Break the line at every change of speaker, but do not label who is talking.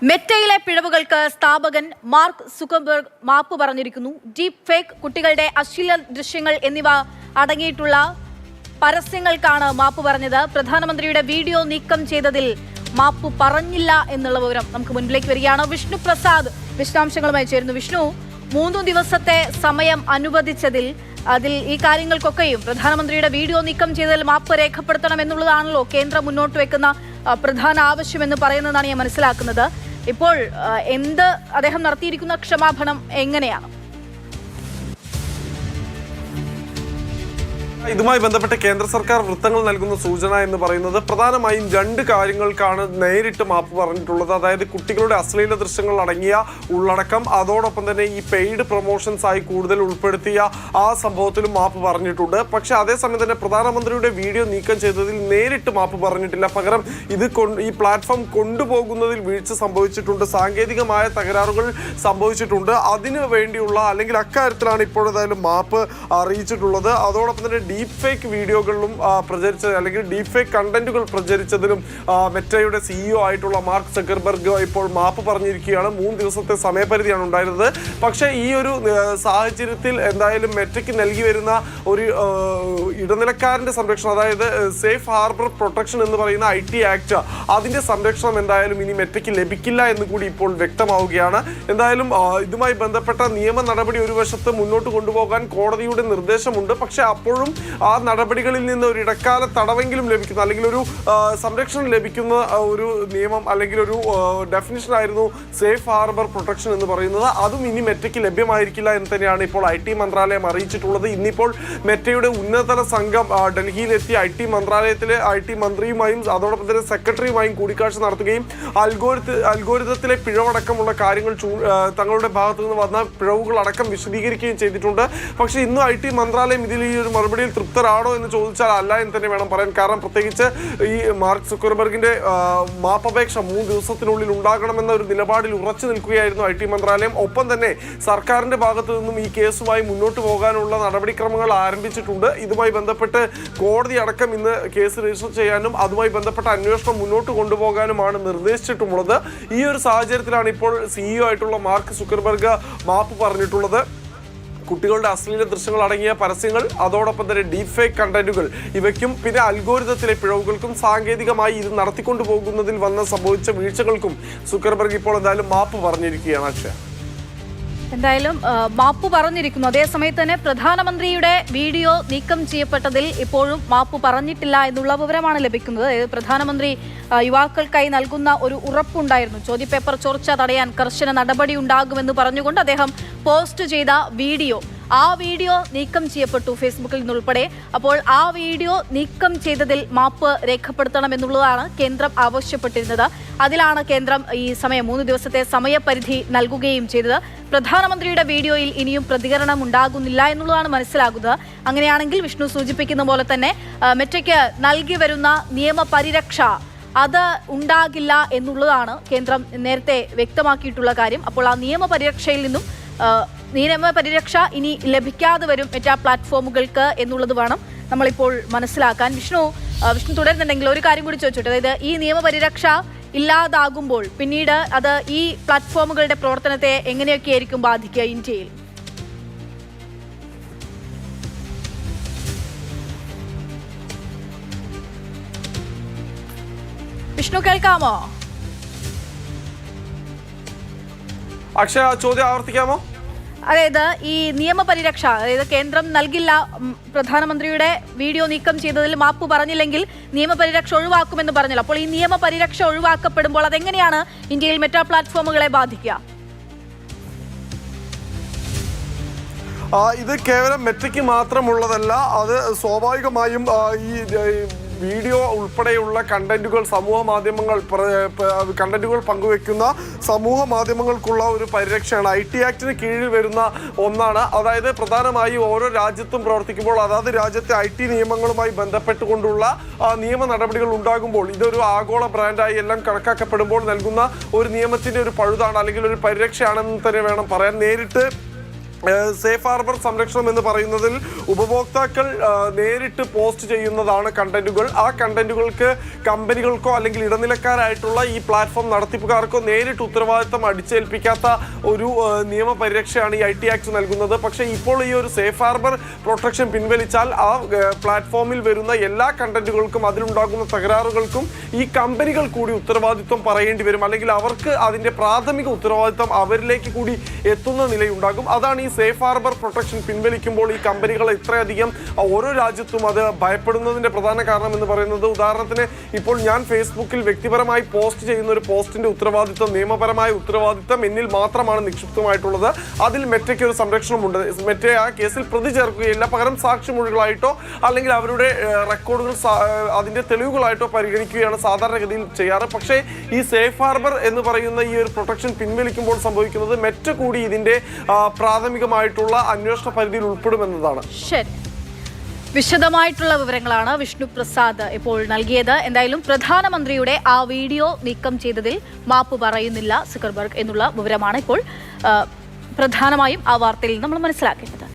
മെറ്റയിലെ പിഴവുകൾക്ക് സ്ഥാപകൻ mark Zuckerberg മാപ്പ് പറഞ്ഞിരിക്കുന്നു. Deep fake, കുട്ടികളുടെ അശ്ലീല ദൃശ്യങ്ങൾ എന്നിവ അടങ്ങിയിട്ടുള്ള പരസ്യങ്ങൾക്കാണ് മാപ്പ് പറഞ്ഞത്. പ്രധാനമന്ത്രിയുടെ വീഡിയോ നീക്കം ചെയ്തതിൽ മാപ്പ് പറഞ്ഞില്ല എന്നുള്ള വിവരം നമുക്ക് മുൻപിലേക്ക് വരികയാണ്. വിഷ്ണു പ്രസാദ് വിശദാംശങ്ങളുമായി ചേരുന്നു. വിഷ്ണു, 3 ദിവസത്തെ സമയം അനുവദിച്ചതിൽ ഈ കാര്യങ്ങൾക്കൊക്കെയും പ്രധാനമന്ത്രിയുടെ വീഡിയോ നീക്കം ചെയ്തതിൽ മാപ്പ് രേഖപ്പെടുത്തണം എന്നുള്ളതാണല്ലോ കേന്ദ്രം മുന്നോട്ട് വെക്കുന്ന പ്രധാന ആവശ്യമെന്ന് പറയുന്നതാണ് ഞാൻ മനസ്സിലാക്കുന്നത്. ഇപ്പോൾ അദ്ദേഹം നടത്തിയിരിക്കുന്ന ക്ഷമാപണം എങ്ങനെയാണ്?
ഇതുമായി ബന്ധപ്പെട്ട് കേന്ദ്ര സർക്കാർ വൃത്തങ്ങൾ നൽകുന്ന സൂചന എന്ന് പറയുന്നത് പ്രധാനമായും 2 കാര്യങ്ങൾക്കാണ് നേരിട്ട് മാപ്പ് പറഞ്ഞിട്ടുള്ളത്. അതായത് കുട്ടികളുടെ അശ്ലീല ദൃശ്യങ്ങൾ അടങ്ങിയ ഉള്ളടക്കം, അതോടൊപ്പം തന്നെ ഈ പെയ്ഡ് പ്രൊമോഷൻസ് ആയി കൂടുതൽ ഉൾപ്പെടുത്തിയ ആ സംഭവത്തിലും മാപ്പ് പറഞ്ഞിട്ടുണ്ട്. പക്ഷെ അതേസമയം തന്നെ പ്രധാനമന്ത്രിയുടെ വീഡിയോ നീക്കം ചെയ്തതിൽ നേരിട്ട് മാപ്പ് പറഞ്ഞിട്ടില്ല. പകരം ഈ പ്ലാറ്റ്ഫോം കൊണ്ടുപോകുന്നതിൽ വീഴ്ച സംഭവിച്ചിട്ടുണ്ട്, സാങ്കേതികമായ തകരാറുകൾ സംഭവിച്ചിട്ടുണ്ട്. അതിനു വേണ്ടിയുള്ള അല്ലെങ്കിൽ അക്കാര്യത്തിലാണ് ഇപ്പോഴേതായാലും മാപ്പ് അറിയിച്ചിട്ടുള്ളത്. അതോടൊപ്പം തന്നെ ഡീപ് ഫേക്ക് വീഡിയോകളിലും പ്രചരിച്ചത് അല്ലെങ്കിൽ ഡീപ് ഫേക്ക് കണ്ടന്റുകൾ പ്രചരിച്ചതിലും മെറ്റയുടെ CEO ആയിട്ടുള്ള മാർക്ക് സുക്കർബർഗ് ഇപ്പോൾ മാപ്പ് പറഞ്ഞിരിക്കുകയാണ്. 3 ദിവസത്തെ സമയപരിധിയാണ് ഉണ്ടായിരുന്നത്. പക്ഷേ ഈ ഒരു സാഹചര്യത്തിൽ എന്തായാലും മെറ്റയ്ക്ക് നൽകി വരുന്ന ഒരു ഇടനിലക്കാരൻ്റെ സംരക്ഷണം, അതായത് സേഫ് ഹാർബർ പ്രൊട്ടക്ഷൻ എന്ന് പറയുന്ന IT ആക്ട്, അതിൻ്റെ സംരക്ഷണം എന്തായാലും ഇനി മെറ്റയ്ക്ക് ലഭിക്കില്ല എന്ന് കൂടി ഇപ്പോൾ വ്യക്തമാവുകയാണ്. എന്തായാലും ഇതുമായി ബന്ധപ്പെട്ട നിയമ നടപടി ഒരു വശത്ത് മുന്നോട്ട് കൊണ്ടുപോകാൻ കോടതിയുടെ നിർദ്ദേശമുണ്ട്. പക്ഷേ അപ്പോഴും ആ നടപടികളിൽ നിന്ന് ഒരു ഇടക്കാല തടവെങ്കിലും ലഭിക്കുന്ന അല്ലെങ്കിൽ ഒരു സംരക്ഷണം ലഭിക്കുന്ന ഒരു നിയമം അല്ലെങ്കിൽ ഒരു ഡെഫിനിഷൻ ആയിരുന്നു സേഫ് ഹാർബർ പ്രൊട്ടക്ഷൻ എന്ന് പറയുന്നത്. അതും ഇനി മെറ്റയ്ക്ക് ലഭ്യമായിരിക്കില്ല എന്ന് തന്നെയാണ് ഇപ്പോൾ IT മന്ത്രാലയം അറിയിച്ചിട്ടുള്ളത്. ഇന്നിപ്പോൾ മെറ്റയുടെ ഉന്നതതല സംഘം ഡൽഹിയിലെത്തി IT മന്ത്രാലയത്തിലെ IT മന്ത്രിയുമായും അതോടൊപ്പം തന്നെ സെക്രട്ടറിയുമായും കൂടിക്കാഴ്ച നടത്തുകയും അൽഗോരിതത്തിലെ പിഴവടക്കമുള്ള കാര്യങ്ങൾ തങ്ങളുടെ ഭാഗത്തു നിന്ന് വന്ന പിഴവുകളടക്കം വിശദീകരിക്കുകയും ചെയ്തിട്ടുണ്ട്. പക്ഷേ ഇന്നും IT മന്ത്രാലയം ഇതിൽ ഈ ഒരു മറുപടിയിൽ തൃപ്തരാണോ എന്ന് ചോദിച്ചാൽ അല്ല എന്ന് തന്നെ വേണം പറയാൻ. കാരണം പ്രത്യേകിച്ച് ഈ മാർക്ക് സുക്കർബർഗിന്റെ മാപ്പപേക്ഷ 3 ദിവസത്തിനുള്ളിൽ ഉണ്ടാകണമെന്ന ഒരു നിലപാടിൽ ഉറച്ചു നിൽക്കുകയായിരുന്നു IT മന്ത്രാലയം. ഒപ്പം തന്നെ സർക്കാരിന്റെ ഭാഗത്തു നിന്നും ഈ കേസുമായി മുന്നോട്ട് പോകാനുള്ള നടപടിക്രമങ്ങൾ ആരംഭിച്ചിട്ടുണ്ട്. ഇതുമായി ബന്ധപ്പെട്ട് കോടതി അടക്കം ഇന്ന് കേസ് രജിസ്റ്റർ ചെയ്യാനും അതുമായി ബന്ധപ്പെട്ട അന്വേഷണം മുന്നോട്ട് കൊണ്ടുപോകാനുമാണ് നിർദ്ദേശിച്ചിട്ടുള്ളത്. ഈ ഒരു സാഹചര്യത്തിലാണ് ഇപ്പോൾ CEO ആയിട്ടുള്ള മാർക്ക് സുക്കർബർഗ് മാപ്പ് പറഞ്ഞിട്ടുള്ളത്. കുട്ടികളുടെ അശ്ലീല ദൃശ്യങ്ങൾ അടങ്ങിയ പരസ്യങ്ങൾ, അതോടൊപ്പം തന്നെ ഡീപ് ഫേക്ക് കണ്ടന്റുകൾ, ഇവയ്ക്കും പിന്നെ അൽഗോരിതത്തിലെ പിഴവുകൾക്കും സാങ്കേതികമായി ഇത് നടത്തിക്കൊണ്ടു പോകുന്നതിൽ സംഭവിച്ച വീഴ്ചകൾക്കും സുക്കർബർഗ് ഇപ്പോൾ എന്തായാലും മാപ്പ് പറഞ്ഞിരിക്കുകയാണ്. അക്ഷയ,
എന്തായാലും മാപ്പ് പറഞ്ഞിരിക്കുന്നു. അതേസമയത്ത് തന്നെ പ്രധാനമന്ത്രിയുടെ വീഡിയോ നീക്കം ചെയ്യപ്പെട്ടതിൽ ഇപ്പോഴും മാപ്പ് പറഞ്ഞിട്ടില്ല എന്നുള്ള വിവരമാണ് ലഭിക്കുന്നത്. അതായത് പ്രധാനമന്ത്രി യുവാക്കൾക്കായി നൽകുന്ന ഒരു ഉറപ്പുണ്ടായിരുന്നു. ചോദ്യപേപ്പർ ചോർച്ച തടയാൻ കർശന നടപടി ഉണ്ടാകുമെന്ന് പറഞ്ഞുകൊണ്ട് അദ്ദേഹം പോസ്റ്റ് ചെയ്ത ആ വീഡിയോ നീക്കം ചെയ്യപ്പെട്ടു ഫേസ്ബുക്കിൽ നിന്നുൾപ്പെടെ. അപ്പോൾ ആ വീഡിയോ നീക്കം ചെയ്തതിൽ മാപ്പ് രേഖപ്പെടുത്തണം എന്നുള്ളതാണ് കേന്ദ്രം ആവശ്യപ്പെട്ടിരുന്നത്. അതിലാണ് കേന്ദ്രം ഈ 3 ദിവസത്തെ സമയപരിധി നൽകുകയും ചെയ്തത്. പ്രധാനമന്ത്രിയുടെ വീഡിയോയിൽ ഇനിയും പ്രതികരണം ഉണ്ടാകുന്നില്ല എന്നുള്ളതാണ് മനസ്സിലാകുന്നത്. അങ്ങനെയാണെങ്കിൽ വിഷ്ണു സൂചിപ്പിക്കുന്ന പോലെ തന്നെ മെറ്റയ്ക്ക് നൽകി വരുന്ന നിയമപരിരക്ഷ അത് ഉണ്ടാകില്ല എന്നുള്ളതാണ് കേന്ദ്രം നേരത്തെ വ്യക്തമാക്കിയിട്ടുള്ള കാര്യം. അപ്പോൾ ആ നിയമപരിരക്ഷ ഇനി ലഭിക്കാതെ വരും മെറ്റാ പ്ലാറ്റ്ഫോമുകൾക്ക് എന്നുള്ളത് വേണം നമ്മളിപ്പോൾ മനസ്സിലാക്കാൻ. വിഷ്ണു തുടരുന്നുണ്ടെങ്കിൽ ഒരു കാര്യം കൂടി ചോദിച്ചോട്ടെ. അതായത് ഈ നിയമപരിരക്ഷ ഇല്ലാതാകുമ്പോൾ പിന്നീട് അത് ഈ പ്ലാറ്റ്ഫോമുകളുടെ പ്രവർത്തനത്തെ എങ്ങനെയൊക്കെ ആയിരിക്കും ബാധിക്കുക ഇന്ത്യയിൽ? വിഷ്ണു, കേൾക്കാമോ?
അക്ഷയ, ചോദ്യം ആവർത്തിക്കാമോ?
അതായത് ഈ നിയമപരിരക്ഷ, അതായത് കേന്ദ്രം നൽകില്ല, പ്രധാനമന്ത്രിയുടെ വീഡിയോ നീക്കം ചെയ്തതിൽ മാപ്പ് പറഞ്ഞില്ലെങ്കിൽ നിയമപരിരക്ഷ ഒഴിവാക്കുമെന്ന് പറഞ്ഞല്ലോ. അപ്പോൾ ഈ നിയമപരിരക്ഷ ഒഴിവാക്കപ്പെടുമ്പോൾ അതെങ്ങനെയാണ് ഇന്ത്യയിൽ മെറ്റാ പ്ലാറ്റ്ഫോമുകളെ ബാധിക്കുക?
ഇത് കേവലം മെറ്റയ്ക്ക് മാത്രമുള്ളതല്ല. അത് സ്വാഭാവികമായും ഈ വീഡിയോ ഉൾപ്പെടെയുള്ള കണ്ടന്റുകൾ കണ്ടന്റുകൾ പങ്കുവെക്കുന്ന സമൂഹ മാധ്യമങ്ങൾക്കുള്ള ഒരു പരിരക്ഷയാണ്. IT ആക്ടിന് കീഴിൽ വരുന്ന ഒന്നാണ്. അതായത് പ്രധാനമായും ഓരോ രാജ്യത്തും പ്രവർത്തിക്കുമ്പോൾ അതാത് രാജ്യത്തെ IT നിയമങ്ങളുമായി ബന്ധപ്പെട്ടുകൊണ്ടുള്ള നിയമ നടപടികൾ ഉണ്ടാകുമ്പോൾ ഇതൊരു ആഗോള ബ്രാൻഡായി എല്ലാം കണക്കാക്കപ്പെടുമ്പോൾ നൽകുന്ന ഒരു നിയമത്തിന്റെ ഒരു പഴുതാണ് അല്ലെങ്കിൽ ഒരു പരിരക്ഷയാണെന്ന് തന്നെ വേണം പറയാൻ. നേരിട്ട് സേഫ് ഹാർബർ സംരക്ഷണം എന്ന് പറയുന്നതിൽ ഉപഭോക്താക്കൾ നേരിട്ട് പോസ്റ്റ് ചെയ്യുന്നതാണ് കണ്ടന്റുകൾ. ആ കണ്ടന്റുകൾക്ക് കമ്പനികൾക്കോ അല്ലെങ്കിൽ ഇടനിലക്കാരായിട്ടുള്ള ഈ പ്ലാറ്റ്ഫോം നടത്തിപ്പുകാർക്കോ നേരിട്ട് ഉത്തരവാദിത്തം അടിച്ചേൽപ്പിക്കാത്ത ഒരു നിയമപരിരക്ഷയാണ് ഈ IT ആക്ട് നൽകുന്നത്. പക്ഷേ ഇപ്പോൾ ഈ ഒരു സേഫ് ഹാർബർ പ്രൊട്ടക്ഷൻ പിൻവലിച്ചാൽ ആ പ്ലാറ്റ്ഫോമിൽ വരുന്ന എല്ലാ കണ്ടന്റുകൾക്കും അതിലുണ്ടാകുന്ന തകരാറുകൾക്കും ഈ കമ്പനികൾ കൂടി ഉത്തരവാദിത്വം പറയേണ്ടി വരും. അല്ലെങ്കിൽ അവർക്ക് അതിൻ്റെ പ്രാഥമിക ഉത്തരവാദിത്തം അവരിലേക്ക് കൂടി എത്തുന്ന നിലയുണ്ടാകും. അതാണ് ഈ സേഫ് ഹാർബർ പ്രൊട്ടക്ഷൻ പിൻവലിക്കുമ്പോൾ ഈ കമ്പനികൾ ഇത്രയധികം ഓരോ രാജ്യത്തും അത് ഭയപ്പെടുന്നതിൻ്റെ പ്രധാന കാരണം എന്ന് പറയുന്നത്, ഉദാഹരണത്തിന് ഇപ്പോൾ ഞാൻ ഫേസ്ബുക്കിൽ വ്യക്തിപരമായി പോസ്റ്റ് ചെയ്യുന്ന ഒരു പോസ്റ്റിൻ്റെ ഉത്തരവാദിത്തം, നിയമപരമായ ഉത്തരവാദിത്തം എന്നിൽ മാത്രമാണ് നിക്ഷിപ്തമായിട്ടുള്ളത്. അതിൽ മെറ്റയ്ക്ക് ഒരു സംരക്ഷണമുണ്ട്. മെറ്റ ആ കേസിൽ പ്രതി ചേർക്കുകയില്ല, പകരം സാക്ഷിമൊഴികളായിട്ടോ അല്ലെങ്കിൽ അവരുടെ റെക്കോർഡുകൾ അതിൻ്റെ തെളിവുകളായിട്ടോ പരിഗണിക്കുകയാണ് സാധാരണഗതിയിൽ ചെയ്യാറ്. പക്ഷേ ഈ സേഫ് ഹാർബർ എന്ന് പറയുന്ന ഈ ഒരു പ്രൊട്ടക്ഷൻ പിൻവലിക്കുമ്പോൾ സംഭവിക്കുന്നത് മെറ്റ കൂടി ഇതിൻ്റെ പ്രാഥമികമായിട്ടുള്ള അന്വേഷണ പരിധിയിൽ ഉൾപ്പെടുമെന്നതാണ്.
ശരി, വിശദമായിട്ടുള്ള വിവരങ്ങളാണ് വിഷ്ണു പ്രസാദ് ഇപ്പോൾ നൽകിയത്. എന്തായാലും പ്രധാനമന്ത്രിയുടെ ആ വീഡിയോ നീക്കം ചെയ്തതിൽ മാപ്പ് പറയുന്നില്ല സുക്കർബർഗ് എന്നുള്ള വിവരമാണ് ഇപ്പോൾ പ്രധാനമായും ആ വാർത്തയിൽ നമ്മൾ മനസ്സിലാക്കേണ്ടത്.